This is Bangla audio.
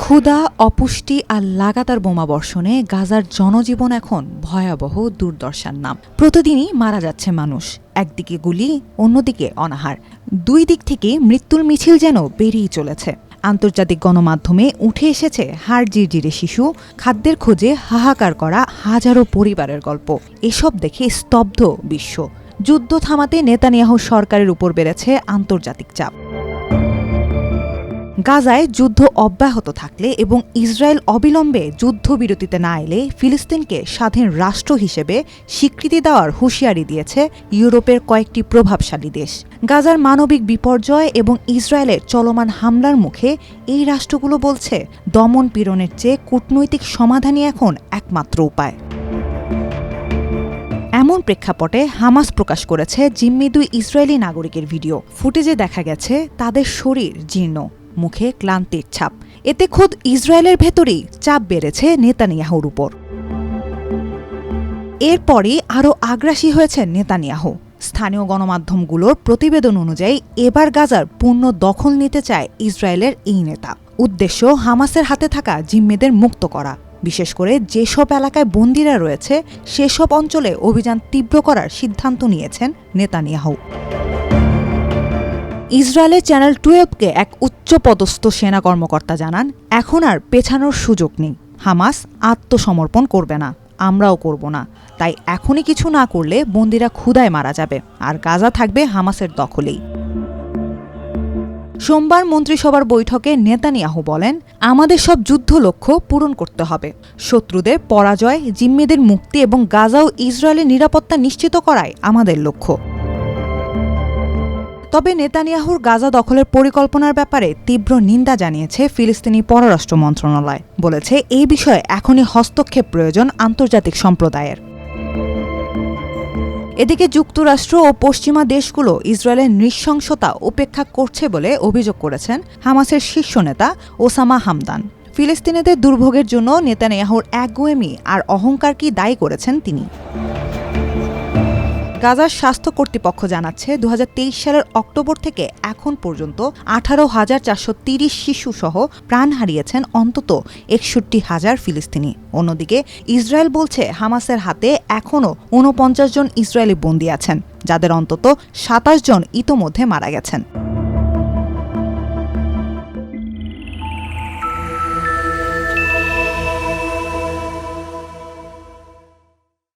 ক্ষুধা, অপুষ্টি আর লাগাতার বোমাবর্ষণে গাজার জনজীবন এখন ভয়াবহ দুর্দশার নাম। প্রতিদিনই মারা যাচ্ছে মানুষ, একদিকে গুলি, অন্যদিকে অনাহার। দুই দিক থেকে মৃত্যুর মিছিল যেন বেরিয়ে চলেছে। আন্তর্জাতিক গণমাধ্যমে উঠে এসেছে হাড় জিরজিরে শিশু, খাদ্যের খোঁজে হাহাকার করা হাজারো পরিবারের গল্প। এসব দেখে স্তব্ধ বিশ্ব। যুদ্ধ থামাতে নেতানিয়াহু সরকারের উপর বেড়েছে আন্তর্জাতিক চাপ। গাজায় যুদ্ধ অব্যাহত থাকলে এবং ইসরায়েল অবিলম্বে যুদ্ধবিরতিতে না এলে ফিলিস্তিনকে স্বাধীন রাষ্ট্র হিসেবে স্বীকৃতি দেওয়ার হুঁশিয়ারি দিয়েছে ইউরোপের কয়েকটি প্রভাবশালী দেশ। গাজার মানবিক বিপর্যয় এবং ইসরায়েলের চলমান হামলার মুখে এই রাষ্ট্রগুলো বলছে, দমন পীড়নের চেয়ে কূটনৈতিক সমাধানই এখন একমাত্র উপায়। এমন প্রেক্ষাপটে হামাস প্রকাশ করেছে জিম্মি 2 ইসরায়েলি নাগরিকের ভিডিও ফুটেজে দেখা গেছে তাদের শরীর জীর্ণ, মুখে ক্লান্তির ছাপ। এতে খোদ ইসরায়েলের ভেতরেই চাপ বেড়েছে নেতানিয়াহুর উপর। এরপরই আরও আগ্রাসী হয়েছে নেতানিয়াহু। স্থানীয় গণমাধ্যমগুলোর প্রতিবেদন অনুযায়ী এবার গাজার পূর্ণ দখল নিতে চায় ইসরায়েলের এই নেতা। উদ্দেশ্য হামাসের হাতে থাকা জিম্মিদের মুক্ত করা, বিশেষ করে যেসব এলাকায় বন্দীরা রয়েছে সেসব অঞ্চলে অভিযান তীব্র করার সিদ্ধান্ত নিয়েছেন নেতানিয়াহু। ইসরায়েলের চ্যানেল 12কে এক উচ্চপদস্থ সেনা কর্মকর্তা জানান, এখন আর পেছানোর সুযোগ নেই। হামাস আত্মসমর্পণ করবে না, আমরাও করব না। তাই এখনই কিছু না করলে বন্দীরা ক্ষুধায় মারা যাবে, আর গাজা থাকবে হামাসের দখলেই। সোমবার মন্ত্রিসভার বৈঠকে নেতানিয়াহু বলেন, আমাদের সব যুদ্ধ লক্ষ্য পূরণ করতে হবে। শত্রুদের পরাজয়, জিম্মিদের মুক্তি এবং গাজা ও ইসরায়েলের নিরাপত্তা নিশ্চিত করাই আমাদের লক্ষ্য। তবে নেতানিয়াহুর গাজা দখলের পরিকল্পনার ব্যাপারে তীব্র নিন্দা জানিয়েছে ফিলিস্তিনি পররাষ্ট্র মন্ত্রণালয়। বলেছে, এই বিষয়ে এখনই হস্তক্ষেপ প্রয়োজন আন্তর্জাতিক সম্প্রদায়ের। এদিকে যুক্তরাষ্ট্র ও পশ্চিমা দেশগুলো ইসরায়েলের নৃশংসতা উপেক্ষা করছে বলে অভিযোগ করেছেন হামাসের শীর্ষ নেতা ওসামা হামদান। ফিলিস্তিনিদের দুর্ভোগের জন্য নেতানিয়াহুর একগুঁয়েমি আর অহংকারকেই দায়ী করেছেন তিনি। গাজার স্বাস্থ্য কর্তৃপক্ষ জানাচ্ছে 2023 সালের অক্টোবর থেকে এখন পর্যন্ত 18,430 শিশু সহ প্রাণ হারিয়েছেন অন্তত 61,000 ফিলিস্তিনি। অন্যদিকে ইসরায়েল বলছে হামাসের হাতে এখনও 49 জন ইসরায়েলি বন্দী আছেন, যাদের অন্তত 27 জন ইতোমধ্যে মারা গেছেন।